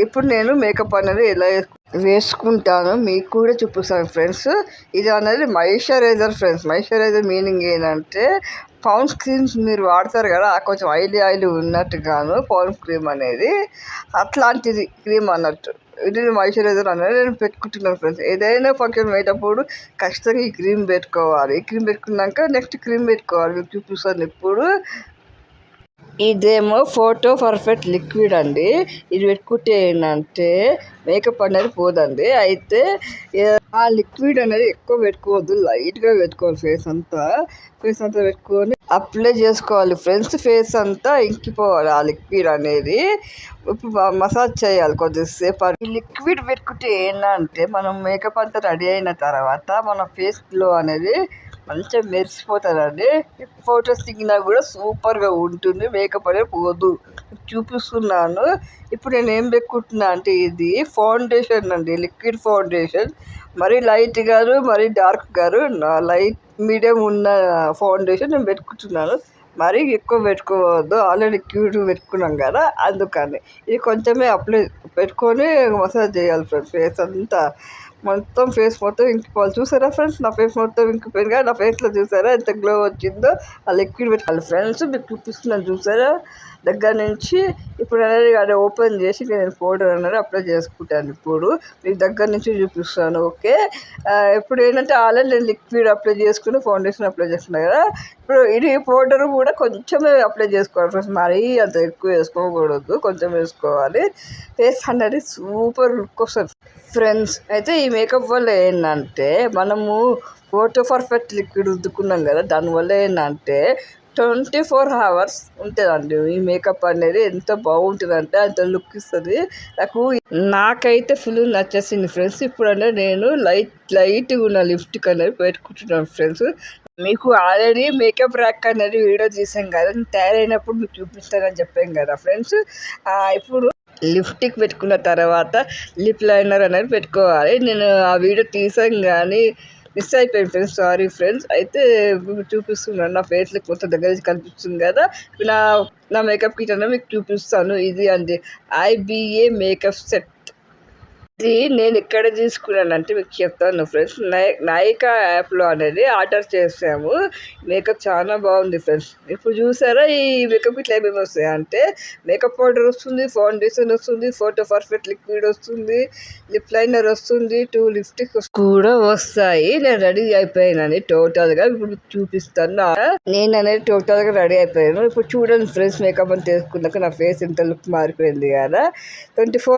ఇప్పుడు నేను మేకప్ అనేది ఎలా వేసుకుంటాను మీకు కూడా చూపిస్తాను ఫ్రెండ్స్. ఇది అనేది మాయిశ్చరైజర్ ఫ్రెండ్స్. మాయిశ్చరైజర్ మీనింగ్ ఏంటంటే పౌండ్స్ క్రీమ్స్ మీరు వాడతారు కదా, కొంచెం ఆయిలీ ఉన్నట్టుగాను పౌండ్స్ క్రీమ్ అనేది అట్లాంటిది క్రీమ్ అన్నట్టు. ఇది మాయిశ్చరైజర్ అనేది నేను పెట్టుకుంటున్నాను ఫ్రెండ్స్. ఏదైనా ఫంక్షన్ పోయేటప్పుడు ఖచ్చితంగా ఈ క్రీమ్ పెట్టుకోవాలి. ఈ క్రీమ్ పెట్టుకున్నాక నెక్స్ట్ క్రీమ్ పెట్టుకోవాలి. మీకు చూపిస్తాను ఇప్పుడు. ఇదేమో ఫోటో పర్ఫెక్ట్ లిక్విడ్ అండి. ఇది పెట్టుకుంటే ఏంటంటే మేకప్ అనేది పోదండి. అయితే ఆ లిక్విడ్ అనేది ఎక్కువ పెట్టుకోవద్దు, లైట్గా పెట్టుకోవాలి. ఫేస్ అంతా పెట్టుకొని అప్లై చేసుకోవాలి ఫ్రెండ్స్. ఫేస్ అంతా ఇంకిపోవాలి ఆ లిక్విడ్ అనేది. ఇప్పుడు మసాజ్ చేయాలి కొద్దిసేపు. ఈ లిక్విడ్ పెట్టుకుంటే ఏంటంటే మనం మేకప్ అంతా రెడీ అయిన తర్వాత మన ఫేస్ గ్లో అనేది మంచిగా మెరిసిపోతుందండి. ఫొటోస్ దిగినా కూడా సూపర్గా ఉంటుంది. మేకప్ అనేది పోదు. చూపిస్తున్నాను ఇప్పుడు. నేను ఏం పెట్టుకుంటున్నా అంటే ఇది ఫౌండేషన్ అండి, లిక్విడ్ ఫౌండేషన్. మరీ లైట్ గారు మరీ డార్క్ గారు లైట్ మీడియం ఉన్న ఫౌండేషన్ నేను పెట్టుకుంటున్నాను. మరీ ఎక్కువ పెట్టుకోవద్దు, ఆల్రెడీ లిక్విడ్ పెట్టుకున్నాం కదా అందుకని. ఇది కొంచెమే అప్లై పెట్టుకొని మసాజ్ చేయాలి ఫ్రెండ్స్. ఫేస్ అంతా మొత్తం ఫేస్ మొత్తం ఇంకిపోవాలి. చూసారా ఫ్రెండ్స్, నా ఫేస్ మొత్తం ఇంకిపోయింది కదా. నా ఫేస్లో చూసారా ఎంత గ్లో వచ్చిందో. ఆ లిక్విడ్ పెట్టుకోవాలి ఫ్రెండ్స్. మీకు చూపిస్తున్నాను చూసారా దగ్గర నుంచి. ఇప్పుడు అనేది అది ఓపెన్ చేసి నేను పౌడర్ అనేది అప్లై చేసుకుంటాను. ఇప్పుడు మీకు దగ్గర నుంచి చూపిస్తాను. ఓకే, ఇప్పుడు ఏంటంటే ఆల్రెడీ నేను లిక్విడ్ అప్లై చేసుకుని ఫౌండేషన్ అప్లై చేస్తున్నాను కదా. ఇప్పుడు ఇది పౌడర్ కూడా కొంచెమే అప్లై చేసుకోవాలి ఫ్రెండ్స్. మరీ అంత ఎక్కువ వేసుకోకూడదు, కొంచెం వేసుకోవాలి. ఫేస్ అనేది సూపర్ లుక్ వస్తుంది ఫ్రెండ్స్. అయితే ఈ మేకప్ వల్ల ఏంటంటే మనము ఫోటో పర్ఫెక్ట్ లిక్విడ్ రుద్దుకున్నాం కదా, దానివల్ల ఏంటంటే 24 hours ఉంటుందండి ఈ మేకప్ అనేది. ఎంత బాగుంటుందంటే అంత లుక్ ఇస్తుంది. నాకైతే ఫుల్ నచ్చేసింది ఫ్రెండ్స్. ఇప్పుడు అంటే నేను లైట్గా ఉన్న లిప్స్టిక్ అనేది పెట్టుకుంటున్నాను ఫ్రెండ్స్. మీకు ఆల్రెడీ మేకప్ ర్యాక్ అనేది వీడియో తీసాం కదా, తయారైనప్పుడు మీకు చూపిస్తానని చెప్పాం కదా ఫ్రెండ్స్. ఇప్పుడు లిప్స్టిక్ పెట్టుకున్న తర్వాత లిప్ లైనర్ అనేది పెట్టుకోవాలి. నేను ఆ వీడియో తీసాను కానీ మిస్ అయిపోయింది ఫ్రెండ్స్, సారీ ఫ్రెండ్స్. అయితే చూపిస్తున్నాను నా ఫేస్లో కొంత దగ్గర నుంచి కనిపిస్తుంది కదా. నా మేకప్ కిట్ అనేది మీకు చూపిస్తాను. ఇది అండి IBA మేకప్ సెట్. ఇది నేను ఎక్కడ తీసుకున్నానంటే మీకు చెప్తాను ఫ్రెండ్స్. నైకా యాప్లో అనేది ఆర్డర్ చేసాము. మేకప్ చాలా బాగుంది ఫ్రెండ్స్. ఇప్పుడు చూసారా ఈ మేకప్ ఇట్లా ఏమేమి వస్తాయి అంటే మేకప్ పౌడర్ వస్తుంది, ఫౌండేషన్ వస్తుంది, ఫోటో పర్ఫెక్ట్ లిక్విడ్ వస్తుంది, లిప్ లైనర్ వస్తుంది, 2 లిప్స్టిక్ కూడా వస్తాయి. నేను రెడీ అయిపోయానని టోటల్గా ఇప్పుడు మీకు చూపిస్తాను. నేను అనేది టోటల్గా రెడీ అయిపోయాను. ఇప్పుడు చూడండి ఫ్రెండ్స్, మేకప్ అని తీసుకున్నాక నా ఫేస్ ఎంత లుక్ మారిపోయింది కదా.